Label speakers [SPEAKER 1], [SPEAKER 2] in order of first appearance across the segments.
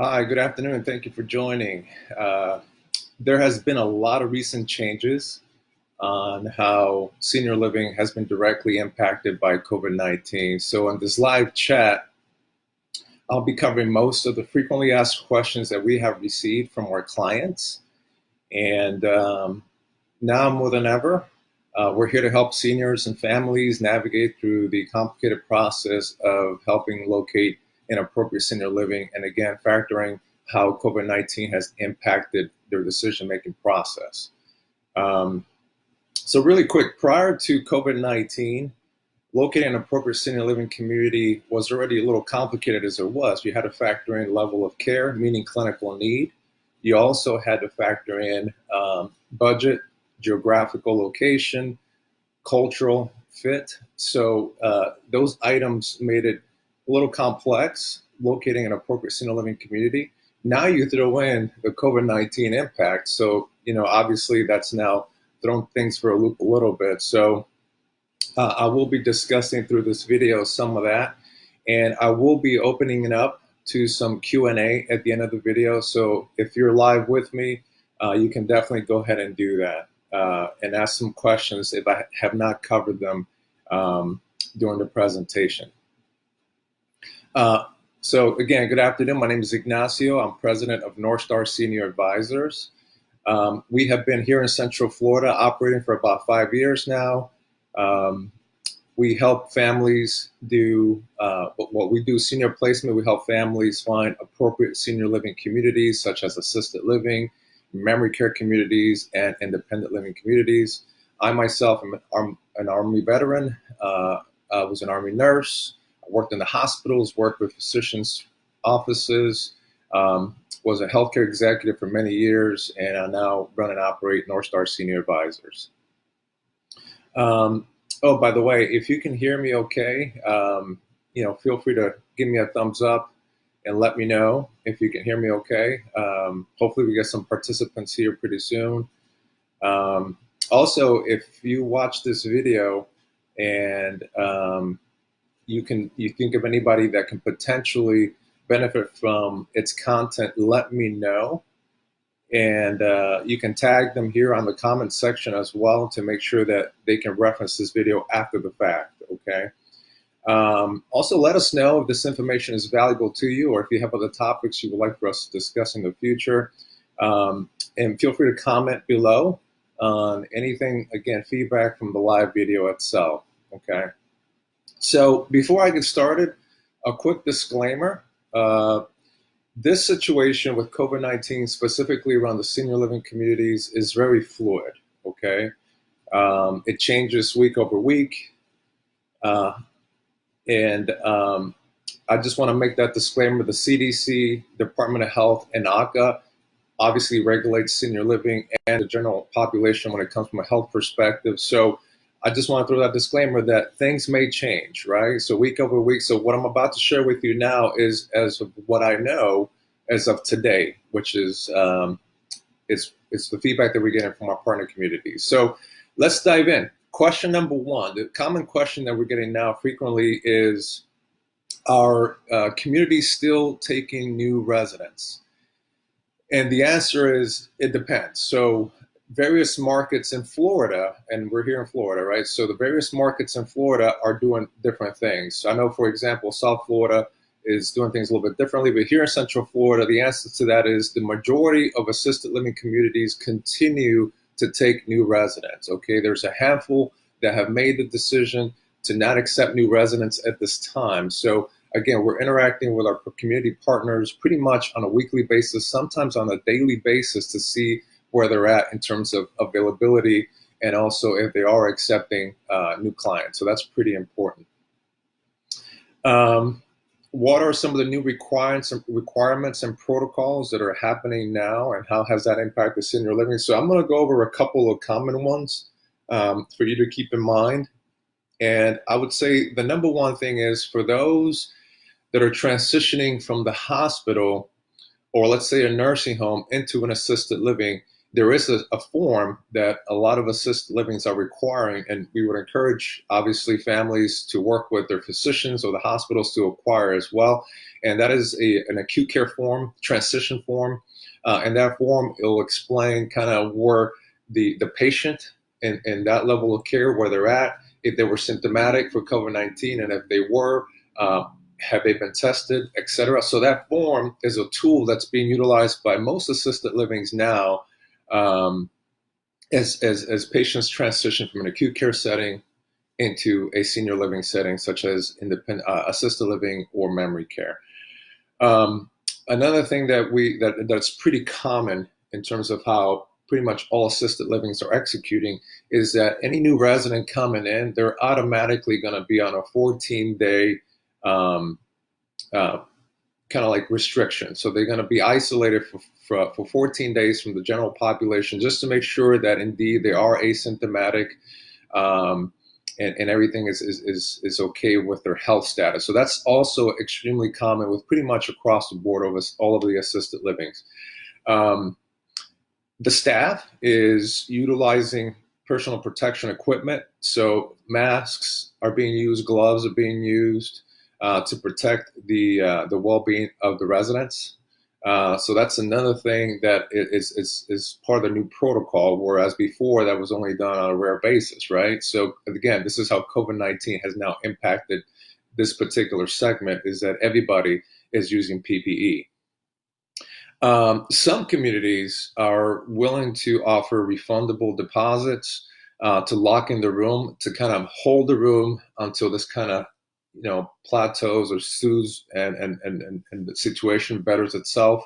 [SPEAKER 1] Hi, good afternoon, and thank you for joining. There has been a lot of recent changes on how senior living has been directly impacted by COVID-19. So in this live chat, I'll be covering most of the frequently asked questions that we have received from our clients. And now more than ever, we're here to help seniors and families navigate through the complicated process of helping locate an appropriate senior living, and again, factoring how COVID-19 has impacted their decision-making process. Um, so really quick, prior to COVID-19, locating an appropriate senior living community was already a little complicated as it was. You had to factor in level of care, meaning clinical need. You also had to factor in budget, geographical location, cultural fit. So those items made it a little complex locating an appropriate senior living community. Now you throw in the COVID-19 impact. So, obviously that's now thrown things for a loop a little bit. So I will be discussing through this video some of that, and I will be opening it up to some Q&A at the end of the video. So if you're live with me, you can definitely go ahead and do that and ask some questions if I have not covered them during the presentation. So again, good afternoon. My name is Ignacio. I'm president of North Star Senior Advisors. We have been here in Central Florida operating for about 5 years now. We help families do what we do, senior placement. We help families find appropriate senior living communities such as assisted living, memory care communities, and independent living communities. I myself am an Army veteran. I was an Army nurse. I worked in the hospitals, worked with physicians' offices, was a healthcare executive for many years, and I now run and operate North Star Senior Advisors. Oh, by the way, if you can hear me okay, feel free to give me a thumbs up and let me know if you can hear me okay. Hopefully we get some participants here pretty soon. Also, if you watch this video and you think of anybody that can potentially benefit from its content, let me know. And you can tag them here on the comment section as well to make sure that they can reference this video after the fact, okay? Also, let us know if this information is valuable to you or if you have other topics you would like for us to discuss in the future. And feel free to comment below on anything, again, feedback from the live video itself, okay? So before I get started, a quick disclaimer. This situation with COVID-19, specifically around the senior living communities, is very fluid, okay? It changes week over week. And I just want to make that disclaimer. The CDC, Department of Health, and ACA obviously regulates senior living and the general population when it comes from a health perspective. So I just want to throw that disclaimer that things may change, right? So week over week. So what I'm about to share with you now is as of what I know as of today, which is it's the feedback that we're getting from our partner communities. So let's dive in. Question number one, the common question that we're getting now frequently is, are communities still taking new residents? And the answer is, it depends. So various markets in Florida, and we're here in Florida, right? So the various markets in Florida are doing different things. So I know, for example, South Florida is doing things a little bit differently, but here in Central Florida, the answer to that is the majority of assisted living communities continue to take new residents, okay? There's a handful that have made the decision to not accept new residents at this time. So again, we're interacting with our community partners pretty much on a weekly basis, sometimes on a daily basis, to see where they're at in terms of availability and also if they are accepting new clients. So that's pretty important. What are some of the new requirements and protocols that are happening now, and how has that impacted senior living? So I'm going to go over a couple of common ones for you to keep in mind. And I would say the number one thing is, for those that are transitioning from the hospital, or let's say a nursing home, into an assisted living, there is a form that a lot of assisted livings are requiring, and we would encourage, obviously, families to work with their physicians or the hospitals to acquire as well. And that is an acute care form, transition form. And that form, it will explain kind of where the patient and that level of care, where they're at, if they were symptomatic for COVID-19, and if they were, have they been tested, et cetera. So that form is a tool that's being utilized by most assisted livings now, as patients transition from an acute care setting into a senior living setting, such as independent assisted living or memory care. Another thing that's pretty common in terms of how pretty much all assisted livings are executing is that any new resident coming in, they're automatically going to be on a 14-day kind of like restriction. So they're going to be isolated for 14 days from the general population, just to make sure that indeed they are asymptomatic, and everything is okay with their health status. So that's also extremely common with pretty much across the board over all of the assisted livings. The staff is utilizing personal protection equipment. So masks are being used, gloves are being used to protect the well-being of the residents. So that's another thing that is part of the new protocol, whereas before that was only done on a rare basis, right? So again, this is how COVID-19 has now impacted this particular segment, is that everybody is using PPE. Some communities are willing to offer refundable deposits to lock in the room, to kind of hold the room until this kind of plateaus or soothes and the situation betters itself.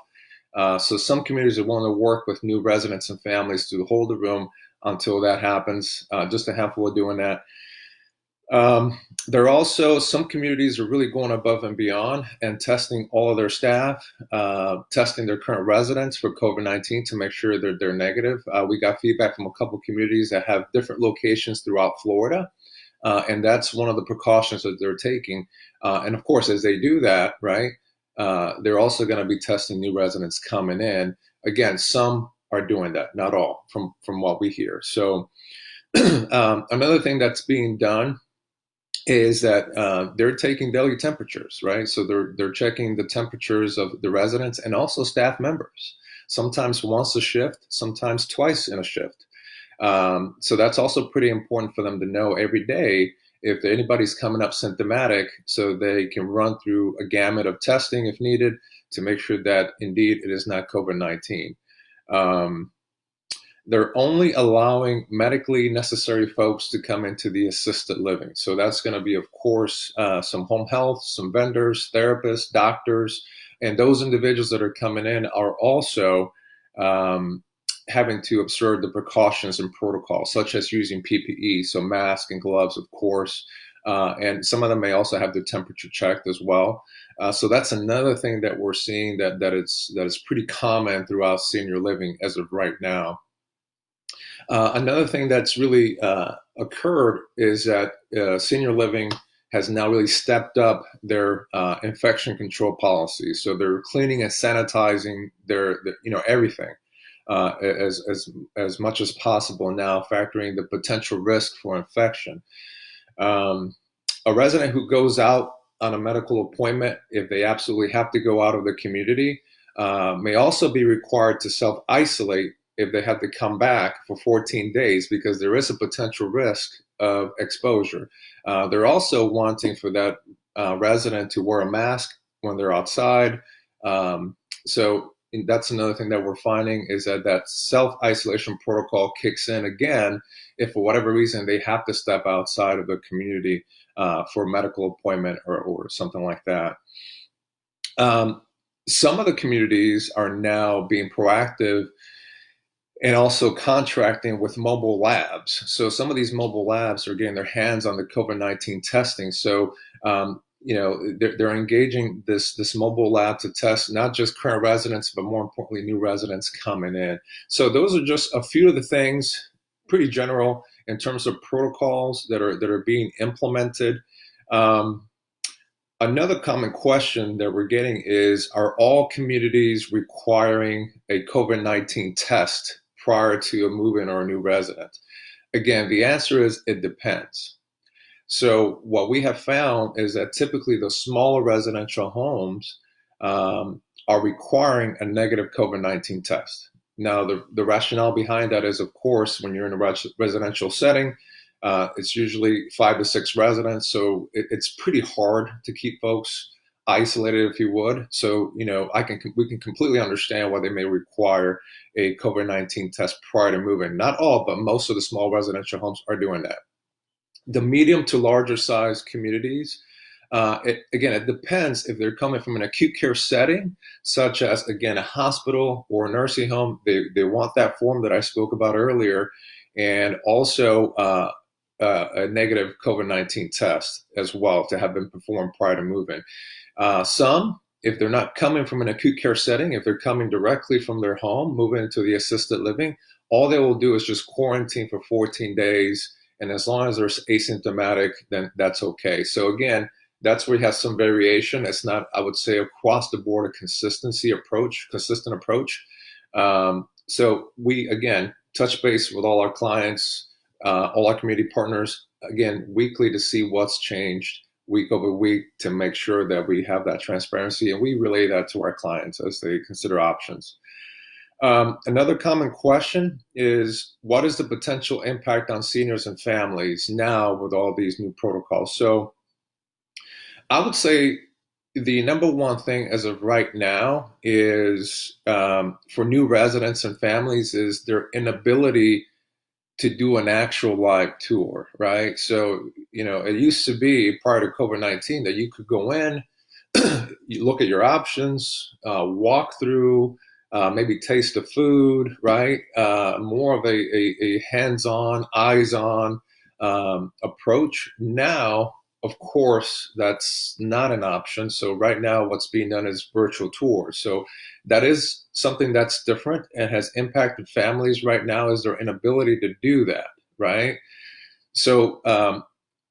[SPEAKER 1] So some communities are willing to work with new residents and families to hold the room until that happens. Just a handful are doing that. There are also some communities are really going above and beyond and testing all of their staff, testing their current residents for COVID-19 to make sure that they're negative. We got feedback from a couple communities that have different locations throughout Florida. And that's one of the precautions that they're taking. And of course, as they do that, right, they're also going to be testing new residents coming in. Again, some are doing that, not all, from what we hear. So another thing that's being done is that they're taking daily temperatures, right? So they're checking the temperatures of the residents and also staff members, sometimes once a shift, sometimes twice in a shift. So that's also pretty important for them to know every day if anybody's coming up symptomatic, so they can run through a gamut of testing if needed to make sure that indeed it is not COVID-19. They're only allowing medically necessary folks to come into the assisted living. So that's going to be, of course, some home health, some vendors, therapists, doctors, and those individuals that are coming in are also having to observe the precautions and protocols, such as using PPE, so masks and gloves, of course, and some of them may also have their temperature checked as well. So that's another thing that we're seeing that is pretty common throughout senior living as of right now. Another thing that's really occurred is that senior living has now really stepped up their infection control policies. So they're cleaning and sanitizing their everything as much as possible now, factoring the potential risk for infection. A resident who goes out on a medical appointment, if they absolutely have to go out of the community, may also be required to self-isolate if they have to come back for 14 days, because there is a potential risk of exposure. They're also wanting for that resident to wear a mask when they're outside. So that's another thing that we're finding, is that self-isolation protocol kicks in again if for whatever reason they have to step outside of the community for a medical appointment or something like that. Some of the communities are now being proactive and also contracting with mobile labs. So some of these mobile labs are getting their hands on the COVID-19 testing. So they're engaging this mobile lab to test not just current residents, but more importantly, new residents coming in. So those are just a few of the things, pretty general in terms of protocols that are being implemented. Another common question that we're getting is, are all communities requiring a COVID-19 test prior to a move-in or a new resident? Again, the answer is it depends. So what we have found is that typically the smaller residential homes are requiring a negative COVID-19 test. Now, the rationale behind that is, of course, when you're in a residential setting, it's usually 5 to 6 residents, so it's pretty hard to keep folks isolated, if you would. So, we can completely understand why they may require a COVID-19 test prior to moving. Not all, but most of the small residential homes are doing that. The medium to larger size communities, it depends if they're coming from an acute care setting, such as, again, a hospital or a nursing home. They want that form that I spoke about earlier, and also a negative COVID-19 test as well to have been performed prior to moving. Some, if they're not coming from an acute care setting, if they're coming directly from their home, moving into the assisted living, all they will do is just quarantine for 14 days. And as long as they're asymptomatic, then that's okay. So again, that's where we have some variation. It's not, I would say, across the board, a consistent approach. So we, again, touch base with all our clients, all our community partners, again, weekly to see what's changed week over week to make sure that we have that transparency, and we relay that to our clients as they consider options. Another common question is, what is the potential impact on seniors and families now with all these new protocols? So I would say the number one thing as of right now is, for new residents and families, is their inability to do an actual live tour, right? So, it used to be prior to COVID-19 that you could go in, you look at your options, walk through, maybe taste the food, right? More of a hands-on, eyes-on approach. Now, of course, that's not an option. So right now, what's being done is virtual tours. So that is something that's different and has impacted families right now, is their inability to do that, right? So,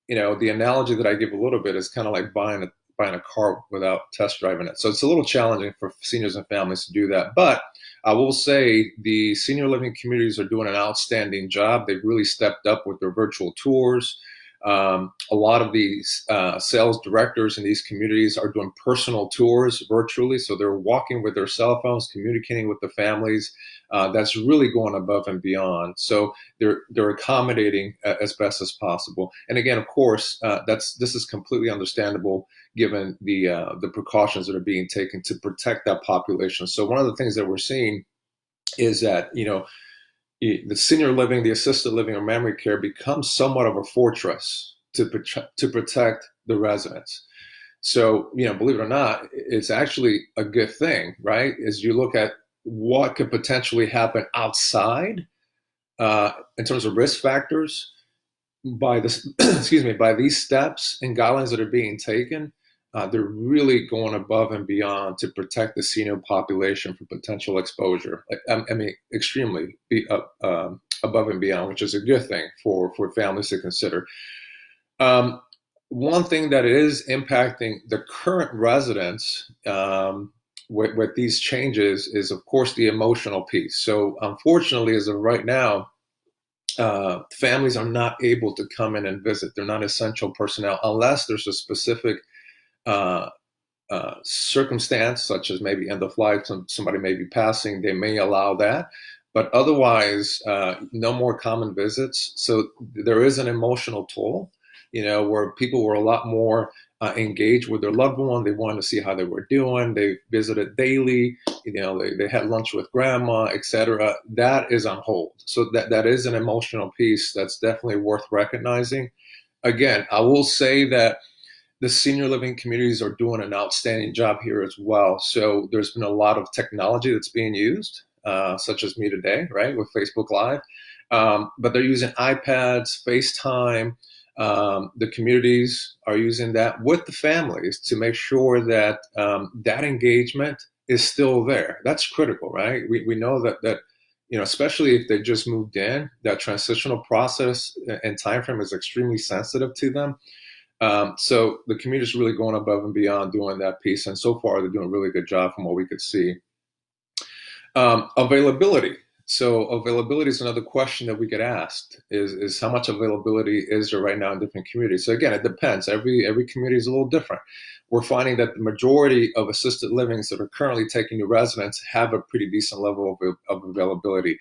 [SPEAKER 1] the analogy that I give a little bit is kind of like buying a car without test driving it. So it's a little challenging for seniors and families to do that. But I will say the senior living communities are doing an outstanding job. They've really stepped up with their virtual tours. A lot of these sales directors in these communities are doing personal tours virtually. So they're walking with their cell phones, communicating with the families. That's really going above and beyond. So they're accommodating as best as possible. And again, of course, this is completely understandable given the precautions that are being taken to protect that population. So one of the things that we're seeing is that, the senior living, the assisted living, or memory care becomes somewhat of a fortress to protect the residents. So, believe it or not, it's actually a good thing, right? As you look at what could potentially happen outside in terms of risk factors by this, by these steps and guidelines that are being taken. They're really going above and beyond to protect the senior population from potential exposure. Extremely above and beyond, which is a good thing for families to consider. One thing that is impacting the current residents with these changes is, of course, the emotional piece. So unfortunately, as of right now, families are not able to come in and visit. They're not essential personnel unless there's a specific circumstance, such as maybe end of life, somebody may be passing, they may allow that. But otherwise, no more common visits. So there is an emotional toll, where people were a lot more engaged with their loved one. They wanted to see how they were doing. They visited daily. They had lunch with grandma, etc. That is on hold. So that is an emotional piece that's definitely worth recognizing. Again, I will say that the senior living communities are doing an outstanding job here as well. So there's been a lot of technology that's being used, such as me today, right, with Facebook Live. But they're using iPads, FaceTime. The communities are using that with the families to make sure that that engagement is still there. That's critical, right? We know that especially if they just moved in, that transitional process and timeframe is extremely sensitive to them. So the community is really going above and beyond doing that piece. And so far, they're doing a really good job from what we could see. Availability. So availability is another question that we get asked is how much availability is there right now in different communities? So again, it depends. Every community is a little different. We're finding that the majority of assisted livings that are currently taking new residents have a pretty decent level of availability.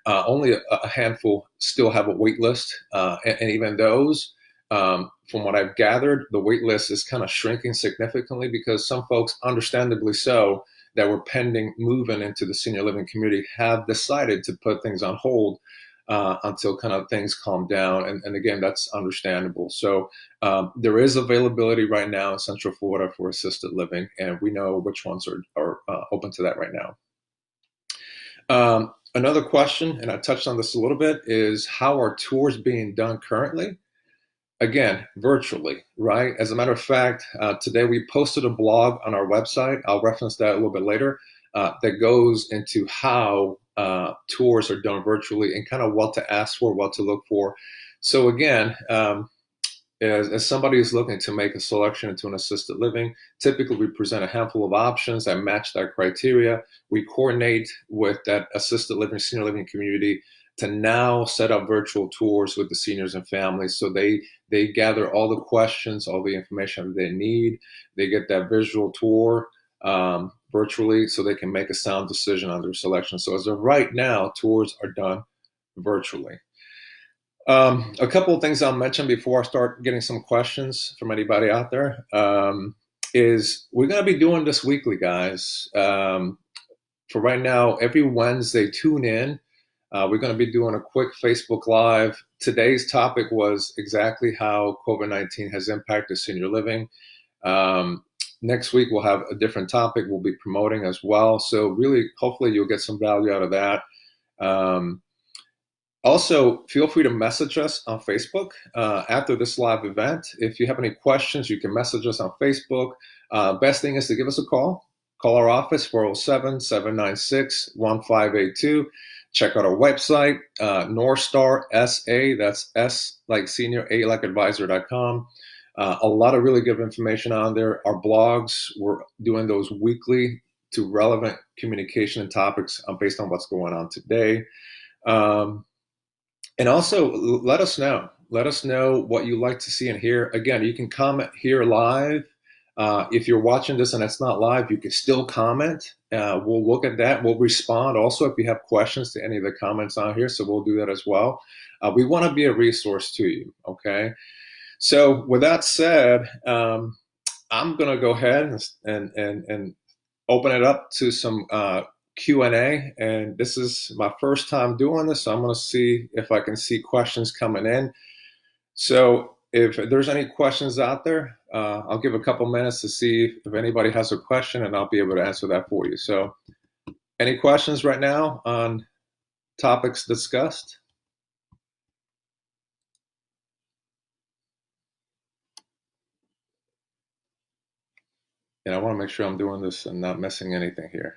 [SPEAKER 1] Only a handful still have a wait list, and even those, from what I've gathered, the wait list is kind of shrinking significantly because some folks, understandably so, that were pending moving into the senior living community have decided to put things on hold until kind of things calm down. And again, that's understandable. So there is availability right now in Central Florida for assisted living, and we know which ones are open to that right now. Another question, and I touched on this a little bit, is how are tours being done currently? Again, virtually, right? As a matter of fact, today we posted a blog on our website. I'll reference that a little bit later. That goes into how tours are done virtually and kind of what to ask for, what to look for. So again, as somebody is looking to make a selection into an assisted living, typically we present a handful of options that match that criteria. We coordinate with that assisted living, senior living community to now set up virtual tours with the seniors and families. So they gather all the questions, all the information that they need. They get that visual tour virtually so they can make a sound decision on their selection. So as of right now, tours are done virtually. A couple of things I'll mention before I start getting some questions from anybody out there is we're going to be doing this weekly, guys. For right now, every Wednesday, tune in. We're going to be doing a quick Facebook Live. Today's topic was exactly how COVID-19 has impacted senior living. Next week, we'll have a different topic we'll be promoting as well. So really, hopefully you'll get some value out of that. Also, feel free to message us on Facebook after this live event. If you have any questions, you can message us on Facebook. Best thing is to give us a call. Call our office, 407-796-1582. Check out our website, North Star SA, that's S like senior, A like advisor.com. A lot of really good information on there. Our blogs, we're doing those weekly to relevant communication and topics based on what's going on today. And also, let us know. Let us know what you like to see and hear. Again, you can comment here live. If you're watching this and it's not live, you can still comment. We'll look at that. We'll respond also if you have questions to any of the comments on here. So we'll do that as well. We want to be a resource to you, okay? So with that said, I'm going to go ahead and open it up to some Q&A, and this is my first time doing this, so I'm going to see if I can see questions coming in. So if there's any questions out there, I'll give a couple minutes to see if anybody has a question, and I'll be able to answer that for you. So any questions right now on topics discussed? And I want to make sure I'm doing this and not missing anything here.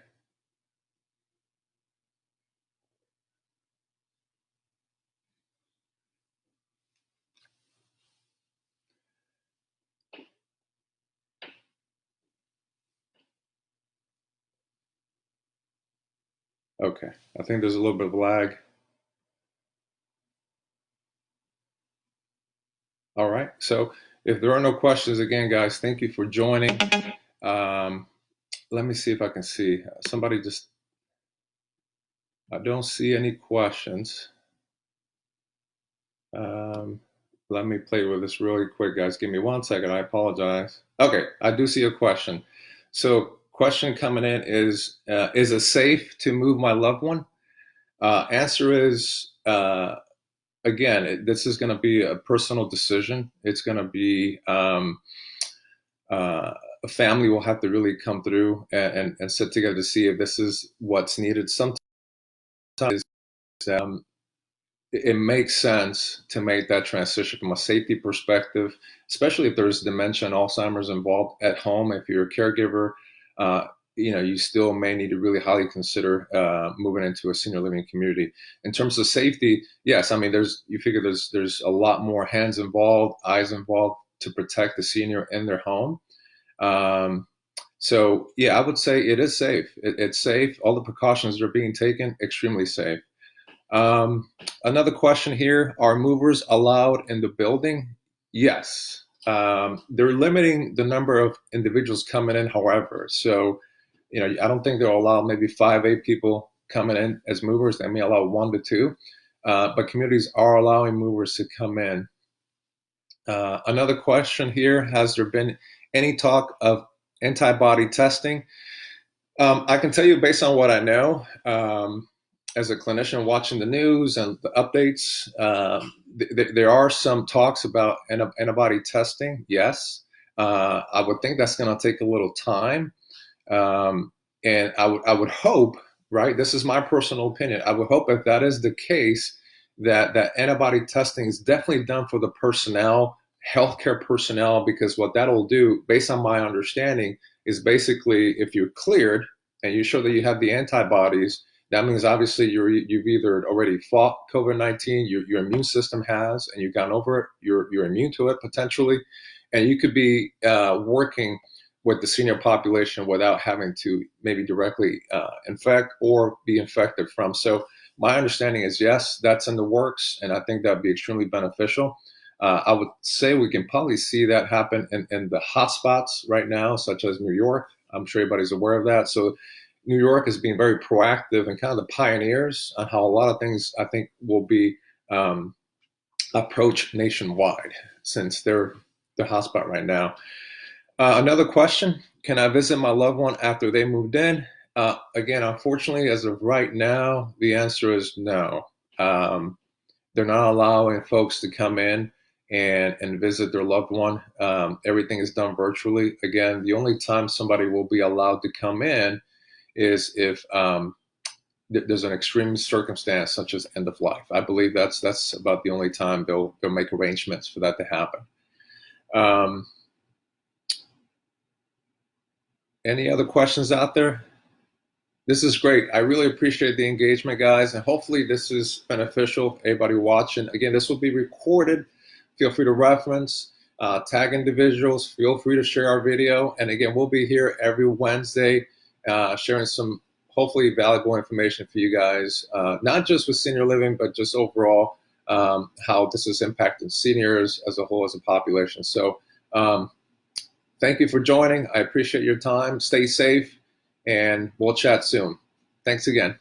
[SPEAKER 1] Okay, I think there's a little bit of lag. All right, so if there are no questions, again, guys, thank you for joining. Let me see if I can see. Somebody just, I don't see any questions. Let me play with this really quick, guys. Give me 1 second. I apologize. Okay, I do see a question. So, question coming in is it safe to move my loved one? Answer is, again, this is going to be a personal decision. It's going to be, a family will have to really come through and sit together to see if this is what's needed. Sometimes um, it makes sense to make that transition from a safety perspective, especially if there's dementia and Alzheimer's involved at home. If you're a caregiver, you still may need to really highly consider moving into a senior living community. In terms of safety, yes, I mean, you figure there's a lot more hands involved, eyes involved to protect the senior in their home. So yeah, I would say it is safe. It's safe. All the precautions are being taken, extremely safe. Um, Another question here, are movers allowed in the building? Yes. They're limiting the number of individuals coming in, however. So, I don't think they'll allow maybe 5, 8 people coming in as movers. They may allow 1 to 2. But communities are allowing movers to come in. Another question here, has there been any talk of antibody testing? I can tell you based on what I know, as a clinician watching the news and the updates, there are some talks about antibody testing. Yes, I would think that's going to take a little time, um, and I would hope, right? This is my personal opinion. I would hope if that is the case, that antibody testing is definitely done for the personnel, healthcare personnel, because what that'll do, based on my understanding, is basically if you're cleared and you show that you have the antibodies, that means obviously you've either already fought COVID-19, your immune system has, and you've gone over it, you're immune to it potentially, and you could be working with the senior population without having to maybe directly infect or be infected from. So my understanding is yes, that's in the works, and I think that'd be extremely beneficial. I would say we can probably see that happen in the hotspots right now, such as New York. I'm sure everybody's aware of that. So New York is being very proactive and kind of the pioneers on how a lot of things I think will be um, approached nationwide, since they're the hotspot right now. Another question, can I visit my loved one after they moved in? Again, unfortunately, as of right now, the answer is no. Um, they're not allowing folks to come in and visit their loved one. Everything is done virtually. Again, the only time somebody will be allowed to come in is if there's an extreme circumstance such as end of life. I believe that's about the only time they'll make arrangements for that to happen. Um, any other questions out there? This is great. I really appreciate the engagement, guys, and hopefully this is beneficial for everybody watching. Again, this will be recorded. Feel free to reference, tag individuals. Feel free to share our video. And again, we'll be here every Wednesday sharing some hopefully valuable information for you guys, not just with senior living, but just overall how this is impacting seniors as a whole as a population. So thank you for joining. I appreciate your time. Stay safe, and we'll chat soon. Thanks again.